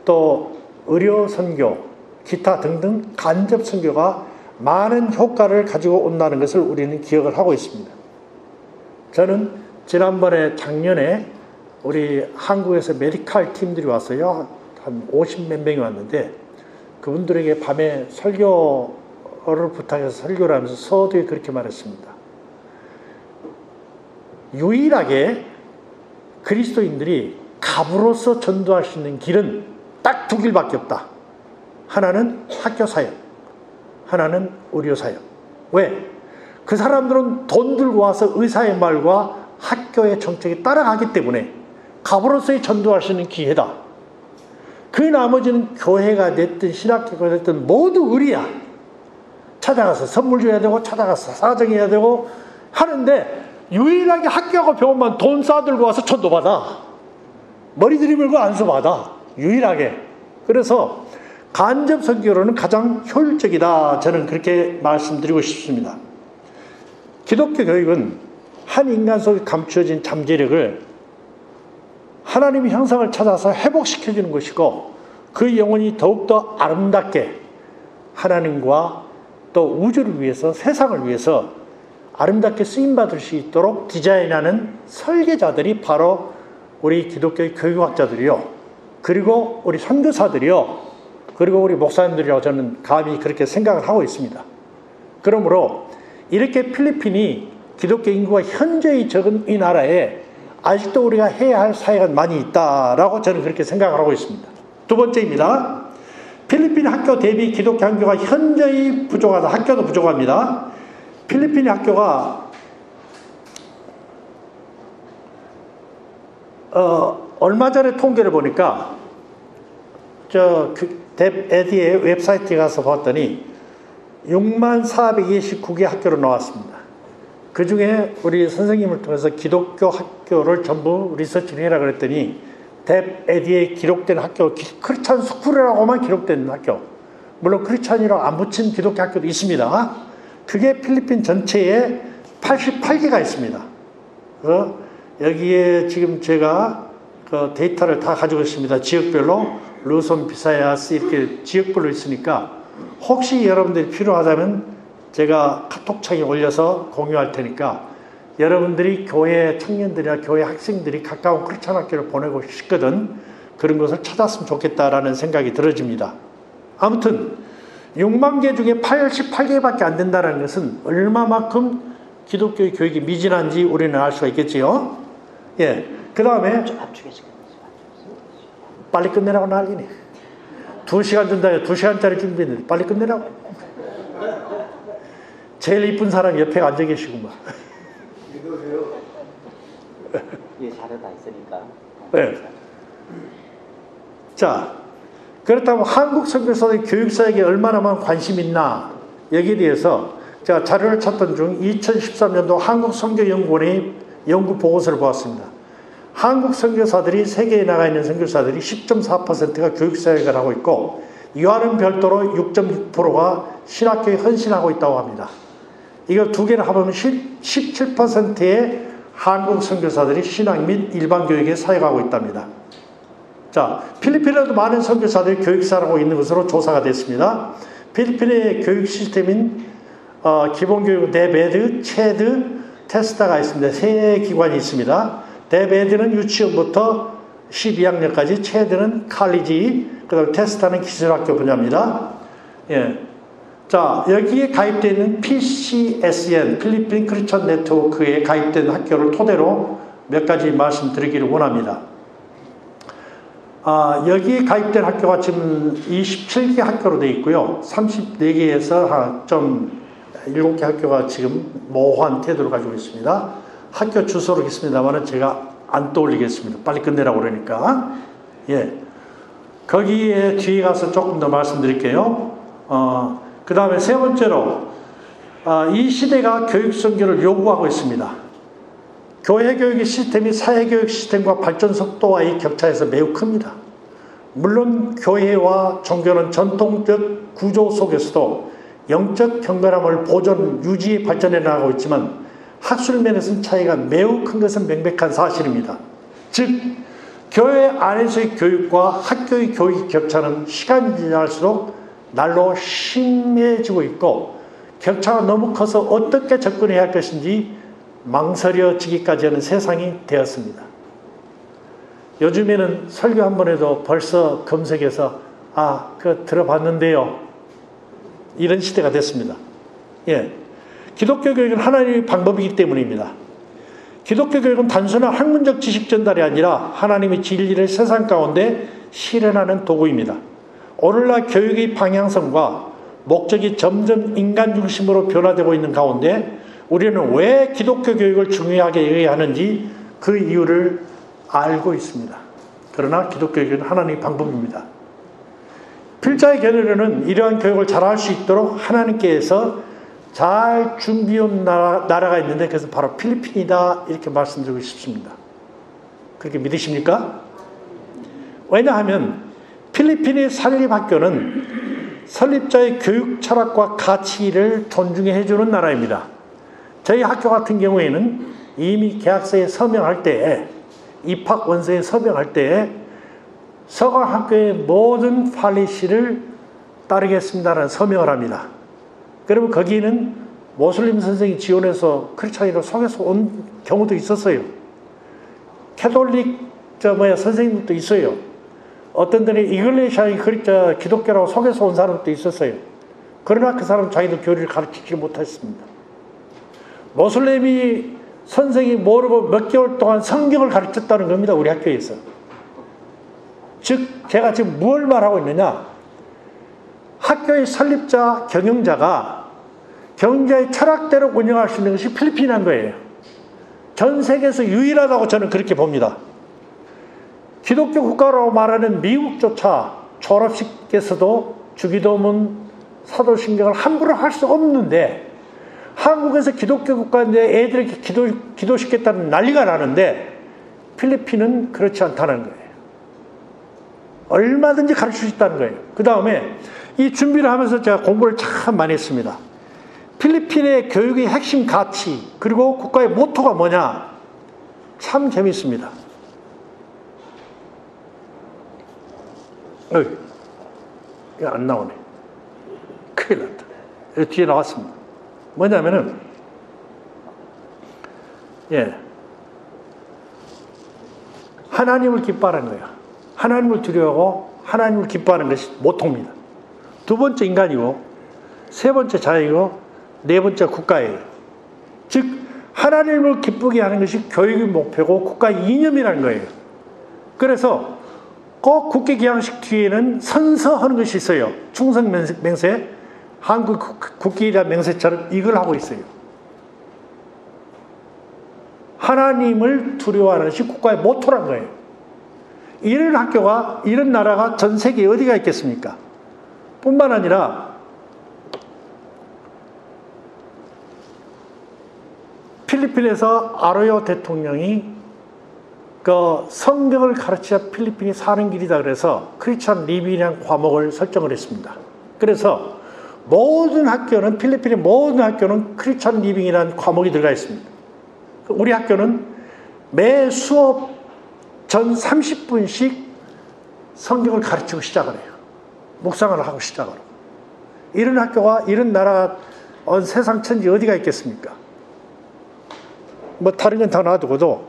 또 의료 선교, 기타 등등 간접 선교가 많은 효과를 가지고 온다는 것을 우리는 기억을 하고 있습니다. 저는 작년에 우리 한국에서 메디칼 팀들이 왔어요. 한 50몇 명이 왔는데 그분들에게 밤에 설교를 부탁해서 설교를 하면서 서두에 그렇게 말했습니다. 유일하게 그리스도인들이 갑으로서 전도할 수 있는 길은 딱 두 길밖에 없다. 하나는 학교 사역, 하나는 의료 사역. 왜? 그 사람들은 돈 들고 와서 의사의 말과 학교의 정책에 따라가기 때문에 갑으로서의 전도할 수 있는 기회다. 그 나머지는 교회가 됐든 신학교가 됐든 모두 의리야. 찾아가서 선물 줘야 되고 찾아가서 사정해야 되고 하는데 유일하게 학교하고 병원만 돈 싸들고 와서 전도받아. 머리 들이밀고 안수받아. 유일하게. 그래서 간접 선교로는 가장 효율적이다. 저는 그렇게 말씀드리고 싶습니다. 기독교 교육은 한 인간 속에 감추어진 잠재력을 하나님의 형상을 찾아서 회복시켜주는 것이고 그 영혼이 더욱더 아름답게 하나님과 또 우주를 위해서 세상을 위해서 아름답게 쓰임받을 수 있도록 디자인하는 설계자들이 바로 우리 기독교의 교육학자들이요. 그리고 우리 선교사들이요. 그리고 우리 목사님들이라고 저는 감히 그렇게 생각을 하고 있습니다. 그러므로 이렇게 필리핀이 기독교 인구가 현저히 적은 이 나라에 아직도 우리가 해야 할 사회가 많이 있다라고 저는 그렇게 생각을 하고 있습니다. 두 번째입니다. 필리핀 학교 대비 기독교 학교가 현저히 부족하다. 학교도 부족합니다. 필리핀 학교가 얼마 전에 통계를 보니까 에디의 웹사이트에 가서 봤더니 6429개 학교로 나왔습니다. 그 중에 우리 선생님을 통해서 기독교 학교를 전부 리서치를 해라 그랬더니 에디에 기록된 학교, 크리스찬 스쿨이라고만 기록된 학교, 물론 크리스찬이라고 안 붙인 기독교 학교도 있습니다. 그게 필리핀 전체에 88개가 있습니다. 여기에 지금 제가 그 데이터를 다 가지고 있습니다. 지역별로 루손, 비사야스 이렇게 지역별로 있으니까 혹시 여러분들이 필요하다면 제가 카톡창에 올려서 공유할 테니까 여러분들이 교회 청년들이나 교회 학생들이 가까운 크리스찬 학교를 보내고 싶거든 그런 것을 찾았으면 좋겠다라는 생각이 들어집니다. 아무튼 6만 개 중에 88개밖에 안 된다는 것은 얼마만큼 기독교의 교육이 미진한지 우리는 알 수가 있겠지요. 예. 그 다음에 빨리 끝내라고 난리네. 2시간 준다. 2시간짜리 준비했는데 빨리 끝내라고. 제일 이쁜 사람이 옆에 앉아 계시구만. 예, 자료 다 있으니까. 네. 자, 그렇다면 한국 선교사들이 교육사역에 얼마나만 관심이 있나 여기에 대해서 제가 자료를 찾던 중 2013년도 한국선교연구원의 연구 보고서를 보았습니다. 한국 선교사들이 세계에 나가 있는 선교사들이 10.4%가 교육사역을 하고 있고 이와는 별도로 6.6%가 신학교에 헌신하고 있다고 합니다. 이거 두 개를 합하면 17%의 한국 선교사들이 신학 및 일반 교육에 사역하고 있답니다. 자, 필리핀에도 많은 선교사들이 교육사를 있는 것으로 조사가 됐습니다. 필리핀의 교육 시스템인 기본교육 데베드, 체드, 테스타가 있습니다. 세 기관이 있습니다. 데베드는 유치원부터 12학년까지, 체드는 칼리지, 그 다음에 테스타는 기술학교 분야입니다. 예. 자, 여기에 가입되어 있는 PCSN, 필리핀 크리스천 네트워크에 가입된 학교를 토대로 몇 가지 말씀드리기를 원합니다. 여기에 가입된 학교가 지금 27개 학교로 되어 있고요. 34개에서 좀 7개 학교가 지금 모호한 태도를 가지고 있습니다. 학교 주소로 있습니다만 제가 안 떠올리겠습니다. 빨리 끝내라고 그러니까. 예. 거기에 뒤에 가서 조금 더 말씀드릴게요. 그 다음에 세 번째로, 이 시대가 교육선교를 요구하고 있습니다. 교회 교육의 시스템이 사회교육 시스템과 발전 속도와의 격차에서 매우 큽니다. 물론 교회와 종교는 전통적 구조 속에서도 영적 경건함을 보존, 유지, 발전해 나가고 있지만 학술 면에서는 차이가 매우 큰 것은 명백한 사실입니다. 즉, 교회 안에서의 교육과 학교의 교육의 격차는 시간이 지날수록 날로 심해지고 있고 격차가 너무 커서 어떻게 접근해야 할 것인지 망설여지기까지 하는 세상이 되었습니다. 요즘에는 설교 한 번 해도 벌써 검색해서 그거 들어봤는데요. 이런 시대가 됐습니다. 예. 기독교 교육은 하나님의 방법이기 때문입니다. 기독교 교육은 단순한 학문적 지식 전달이 아니라 하나님의 진리를 세상 가운데 실현하는 도구입니다. 오늘날 교육의 방향성과 목적이 점점 인간 중심으로 변화되고 있는 가운데 우리는 왜 기독교 교육을 중요하게 여겨야 하는지 그 이유를 알고 있습니다. 그러나 기독교 교육은 하나님의 방법입니다. 필자의 견해로는 이러한 교육을 잘할 수 있도록 하나님께서 잘 준비해온 나라가 있는데 그래서 바로 필리핀이다 이렇게 말씀드리고 싶습니다. 그렇게 믿으십니까? 왜냐하면 필리핀의 설립학교는 설립자의 교육 철학과 가치를 존중해 주는 나라입니다. 저희 학교 같은 경우에는 이미 계약서에 서명할 때에 입학 원서에 서명할 때에 서강학교의 모든 팔리시를 따르겠습니다라는 서명을 합니다. 그러면 거기는 모슬림 선생이 지원해서 크리스찬으로 속에서 온 경우도 있었어요. 캐톨릭 선생님도 있어요. 어떤 데는 이글레시아의 기독교라고 속에서 온 사람도 있었어요. 그러나 그 사람은 자기도 교리를 가르치지 못했습니다. 모슬렘이 선생이 모르고 몇 개월 동안 성경을 가르쳤다는 겁니다. 우리 학교에서. 즉 제가 지금 뭘 말하고 있느냐, 학교의 설립자, 경영자가 경영자의 철학대로 운영할 수 있는 것이 필리핀한 거예요. 전 세계에서 유일하다고 저는 그렇게 봅니다. 기독교 국가라고 말하는 미국조차 졸업식에서도 주기도문, 사도신경을 함부로 할 수 없는데 한국에서 기독교 국가인데 애들에게 기도시켰다는 난리가 나는데 필리핀은 그렇지 않다는 거예요. 얼마든지 가르칠 수 있다는 거예요. 그 다음에 이 준비를 하면서 제가 공부를 참 많이 했습니다. 필리핀의 교육의 핵심 가치 그리고 국가의 모토가 뭐냐, 참 재미있습니다. 이거 안 나오네. 큰일 났다. 여기 뒤에 나왔습니다. 뭐냐면은 하나님을 기뻐하는 거예요. 하나님을 두려워하고 하나님을 기뻐하는 것이 모토입니다. 두 번째 인간이고, 세 번째 자유이고, 네 번째 국가예요. 즉 하나님을 기쁘게 하는 것이 교육의 목표고 국가의 이념이라는 거예요. 그래서 꼭 국회 기양식 뒤에는 선서하는 것이 있어요. 충성 맹세, 한국 국기이라 맹세처럼 이걸 하고 있어요. 하나님을 두려워하는 것이 국가의 모토란 거예요. 이런 학교가, 이런 나라가 전 세계에 어디가 있겠습니까? 뿐만 아니라 필리핀에서 아로요 대통령이 그 성경을 가르쳐야 필리핀이 사는 길이다 그래서 크리스천 리빙이라는 과목을 설정을 했습니다. 그래서 모든 학교는, 필리핀의 모든 학교는 크리스천 리빙이라는 과목이 들어가 있습니다. 우리 학교는 매 수업 전 30분씩 성경을 가르치고 시작을 해요. 묵상을 하고 시작을 하고. 이런 학교가, 이런 나라가 세상 천지 어디가 있겠습니까? 뭐 다른 건 다 놔두고도,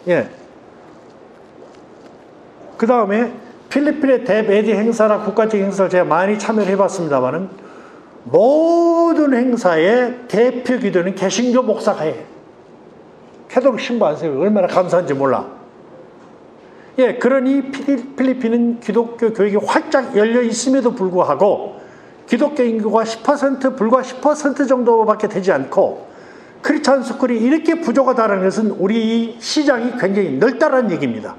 예. 그 다음에 필리핀의 대메디 행사나 국가적 행사를 제가 많이 참여를 해봤습니다만은 모든 행사의 대표 기도는 개신교 목사가 해요. 캐톨릭 신부 안 세워요. 얼마나 감사한지 몰라. 예, 그러니 필리핀은 기독교 교육이 활짝 열려 있음에도 불구하고 기독교 인구가 10%, 불과 10% 정도밖에 되지 않고 크리스천 스쿨이 이렇게 부족하다는 것은 우리 시장이 굉장히 넓다는 얘기입니다.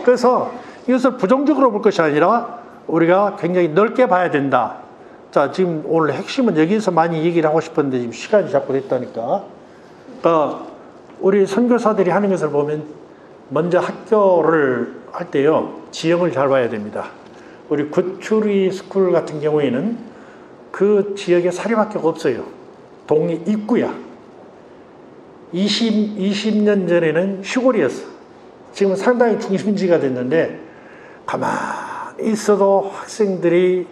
그래서 이것을 부정적으로 볼 것이 아니라 우리가 굉장히 넓게 봐야 된다. 자, 지금 오늘 핵심은 여기서 많이 얘기를 하고 싶었는데 지금 시간이 자꾸 됐다니까. 우리 선교사들이 하는 것을 보면 먼저 학교를 할 때요, 지형을 잘 봐야 됩니다. 우리 구추리 스쿨 같은 경우에는 그 지역에 사립학교가 없어요. 동네 입구야. 20년 전에는 시골이었어. 지금은 상당히 중심지가 됐는데 가만히 있어도 학생들이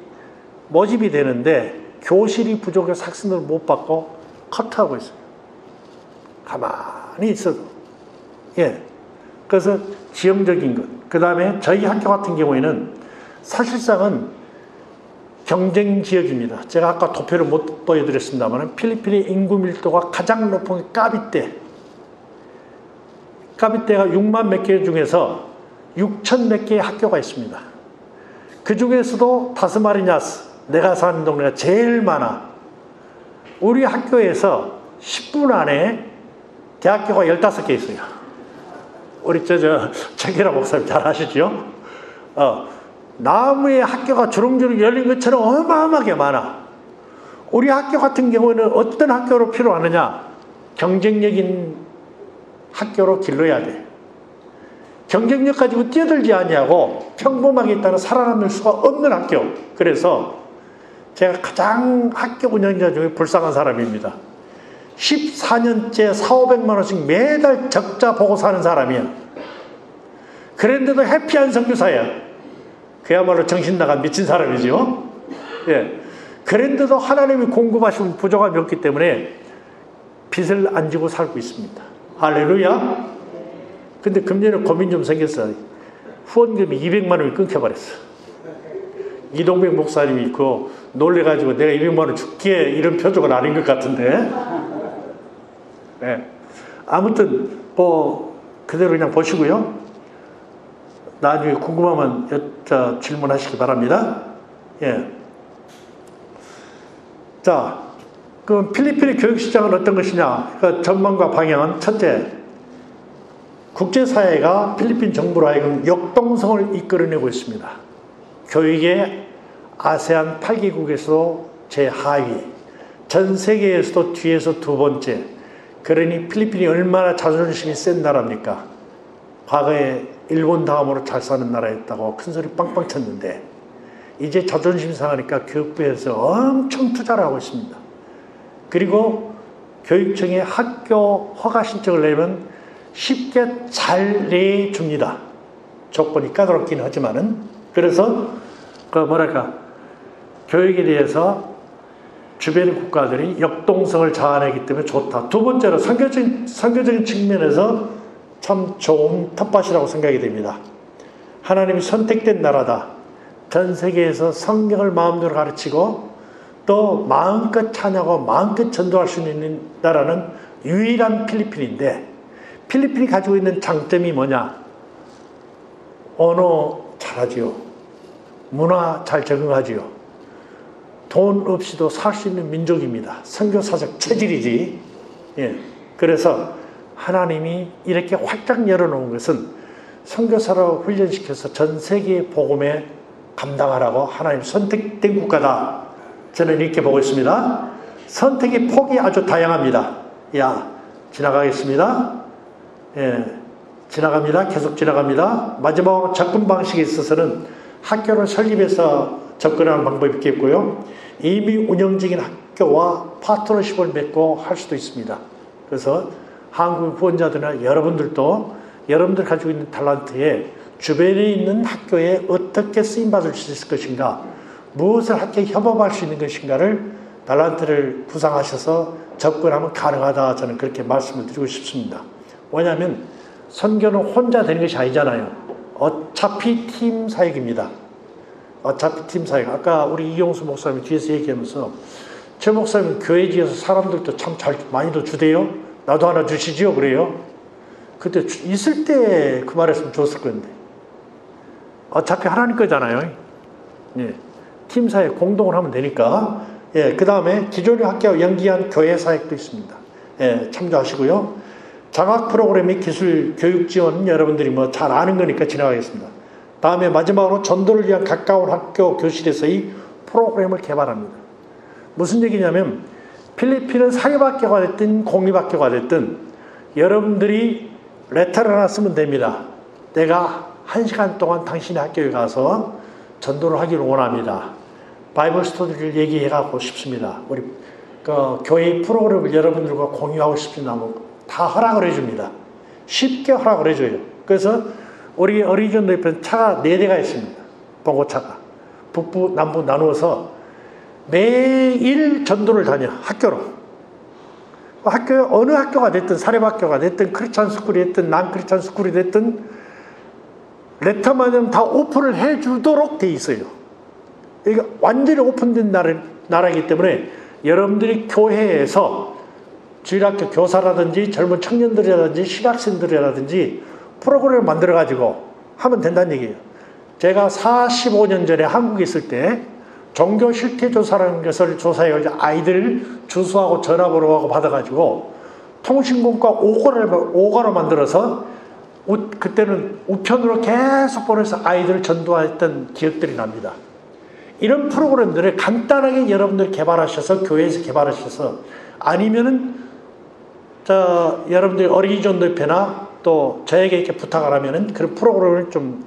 모집이 되는데 교실이 부족해서 학생들을 못 받고 커트하고 있어요. 가만히 있어도. 예. 그래서 지형적인 것. 그 다음에 저희 학교 같은 경우에는 사실상은 경쟁 지역입니다. 제가 아까 도표를 못 보여드렸습니다만 필리핀의 인구 밀도가 가장 높은 까비떼. 까비떼가 6만 몇 개 중에서 6천 몇 개의 학교가 있습니다. 그 중에서도 다스마리냐스, 내가 사는 동네가 제일 많아. 우리 학교에서 10분 안에 대학교가 15개 있어요. 우리 최기라 목사님 잘 아시죠? 나무에 학교가 주렁주렁 열린 것처럼 어마어마하게 많아. 우리 학교 같은 경우는 어떤 학교로 필요하느냐? 경쟁력인 학교로 길러야 돼. 경쟁력 가지고 뛰어들지 않냐고 평범하게 있다는 살아남을 수가 없는 학교. 그래서 제가 가장 학교 운영자 중에 불쌍한 사람입니다. 14년째 400~500만 원씩 매달 적자 보고 사는 사람이야. 그런데도 해피한 선교사야. 그야말로 정신 나간 미친 사람이죠. 예. 그런데도 하나님이 공급하시면 부족함이 없기 때문에 빚을 안 지고 살고 있습니다. 할렐루야. 근데 금년에 고민 좀 생겼어요. 후원금이 200만 원이 끊겨버렸어. 이동백 목사님이 그거 놀래가지고 내가 200만 원 줄게 이런 표정은 아닌 것 같은데. 네. 아무튼 그대로 그냥 보시고요. 나중에 궁금하면 질문하시기 바랍니다. 예. 자, 그럼 필리핀의 교육시장은 어떤 것이냐? 그 전망과 방향은 첫째, 국제사회가 필리핀 정부로 하여금 역동성을 이끌어내고 있습니다. 교육의 아세안 8개국에서도 제하위, 전 세계에서도 뒤에서 두 번째. 그러니 필리핀이 얼마나 자존심이 센 나라입니까? 과거에 일본 다음으로 잘 사는 나라였다고 큰소리 빵빵 쳤는데 이제 자존심 상하니까 교육부에서 엄청 투자를 하고 있습니다. 그리고 교육청에 학교 허가 신청을 내면 쉽게 잘 내줍니다. 조건이 까다롭긴 하지만은. 그래서 교육에 대해서 주변의 국가들이 역동성을 자아내기 때문에 좋다. 두 번째로 선교적인 측면에서 참 좋은 텃밭이라고 생각이 됩니다. 하나님이 선택된 나라다. 전 세계에서 성경을 마음대로 가르치고 또 마음껏 찬양하고 마음껏 전도할 수 있는 나라는 유일한 필리핀인데, 필리핀이 가지고 있는 장점이 뭐냐? 언어 잘하지요. 문화 잘 적응하지요. 돈 없이도 살 수 있는 민족입니다. 선교사적 체질이지. 예. 그래서 하나님이 이렇게 활짝 열어놓은 것은 선교사로 훈련시켜서 전 세계 복음에 감당하라고 하나님 선택된 국가다. 저는 이렇게 보고 있습니다. 선택의 폭이 아주 다양합니다. 지나가겠습니다. 지나갑니다. 계속 지나갑니다. 마지막으로 접근 방식에 있어서는 학교를 설립해서 접근하는 방법이 있겠고요. 이미 운영 중인 학교와 파트너십을 맺고 할 수도 있습니다. 그래서 한국 후원자들이나 여러분들도 여러분들 가지고 있는 탤런트에 주변에 있는 학교에 어떻게 쓰임받을 수 있을 것인가, 무엇을 학교에 협업할 수 있는 것인가를 탤런트를 구상하셔서 접근하면 가능하다. 저는 그렇게 말씀을 드리고 싶습니다. 왜냐하면 선교는 혼자 되는 것이 아니잖아요. 어차피 팀 사역입니다. 어차피 팀 사역. 아까 우리 이용수 목사님이 뒤에서 얘기하면서 저 목사님 교회 지어서 사람들도 참 잘 많이도 주대요. 나도 하나 주시지요. 그래요. 그때 있을 때 그 말했으면 좋았을 건데. 어차피 하나님 거잖아요. 팀 사역 공동을 하면 되니까. 그 다음에 기존의 학교와 연기한 교회 사역도 있습니다. 참조하시고요. 장학 프로그램 및 기술 교육 지원 여러분들이 뭐 잘 아는 거니까 지나가겠습니다. 다음에 마지막으로 전도를 위한 가까운 학교 교실에서의 프로그램을 개발합니다. 무슨 얘기냐면 필리핀은 사립학교가 됐든 공립학교가 됐든 여러분들이 레터를 하나 쓰면 됩니다. 내가 1시간 동안 당신의 학교에 가서 전도를 하기를 원합니다. 바이블 스터디를 얘기해가고 싶습니다. 우리 교회 프로그램을 여러분들과 공유하고 싶습니다. 다 허락을 해줍니다. 쉽게 허락을 해줘요. 그래서 우리 어린이전도 옆에 차가 4대가 있습니다. 봉고차가. 북부, 남부 나누어서 매일 전도를 다녀. 학교로. 어느 학교가 됐든 사립학교가 됐든 크리스찬 스쿨이 됐든 난 크리스찬 스쿨이 됐든 레터만 하면 다 오픈을 해주도록 돼 있어요. 이게 완전히 오픈된 나라이기 때문에 여러분들이 교회에서 주일학교 교사라든지 젊은 청년들이라든지 신학생들이라든지 프로그램을 만들어가지고 하면 된다는 얘기예요. 제가 45년 전에 한국에 있을 때 종교 실태조사라는 것을 조사해가지고 아이들 주소하고 전화번호하고 받아가지고 통신공과 5과로 만들어서 그때는 우편으로 계속 보내서 아이들을 전도했던 기억들이 납니다. 이런 프로그램들을 간단하게 여러분들 개발하셔서 교회에서 개발하셔서 아니면은 여러분들이 어린이전도협회나 또 저에게 이렇게 부탁을 하면은 그런 프로그램을 좀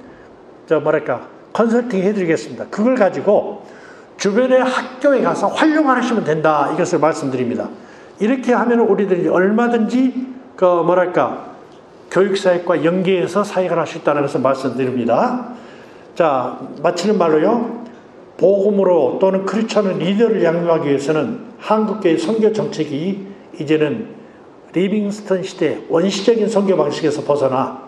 컨설팅 해드리겠습니다. 그걸 가지고 주변의 학교에 가서 활용하시면 된다. 이것을 말씀드립니다. 이렇게 하면 우리들이 얼마든지 교육사역과 연계해서 사역을 할 수 있다는 것을 말씀드립니다. 자, 마치는 말로요. 복음으로 또는 크리스천의 리더를 양육하기 위해서는 한국교회 선교 정책이 이제는 리빙스턴 시대 원시적인 선교 방식에서 벗어나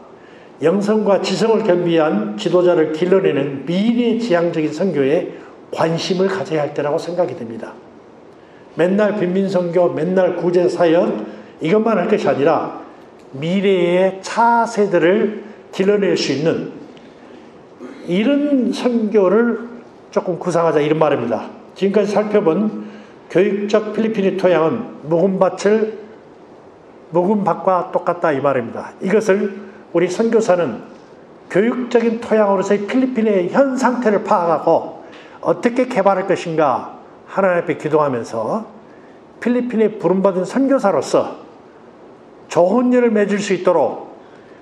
영성과 지성을 겸비한 지도자를 길러내는 미래지향적인 선교에 관심을 가져야 할 때라고 생각이 됩니다. 맨날 빈민선교, 맨날 구제사역 이것만 할 것이 아니라 미래의 차세대를 길러낼 수 있는 이런 선교를 조금 구상하자 이런 말입니다. 지금까지 살펴본 교육적 필리핀의 토양은 묵은 밭과 똑같다 이 말입니다. 이것을 우리 선교사는 교육적인 토양으로서의 필리핀의 현 상태를 파악하고 어떻게 개발할 것인가 하나님 앞에 기도하면서 필리핀에 부름받은 선교사로서 좋은 일을 맺을 수 있도록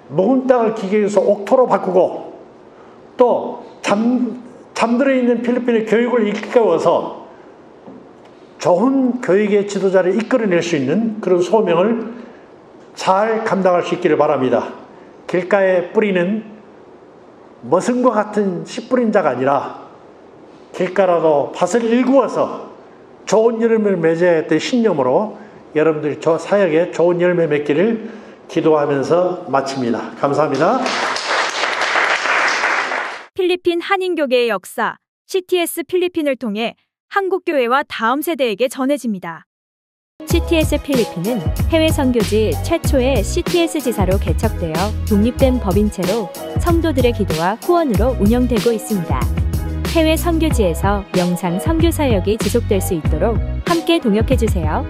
묵은 땅을 기계에서 옥토로 바꾸고 또 잠들어 있는 필리핀의 교육을 일깨워서 좋은 교육의 지도자를 이끌어낼 수 있는 그런 소명을 잘 감당할 수 있기를 바랍니다. 길가에 뿌리는 머슴과 같은 씨 뿌린 자가 아니라 길가라도 밭을 일구어서 좋은 열매를 맺어야 했던 신념으로 여러분들이 저 사역에 좋은 열매 맺기를 기도하면서 마칩니다. 감사합니다. 필리핀 한인교계의 역사, CTS 필리핀을 통해 한국교회와 다음 세대에게 전해집니다. CTS 필리핀은 해외 선교지 최초의 CTS 지사로 개척되어 독립된 법인체로 성도들의 기도와 후원으로 운영되고 있습니다. 해외 선교지에서 영상 선교 사역이 지속될 수 있도록 함께 동역해주세요.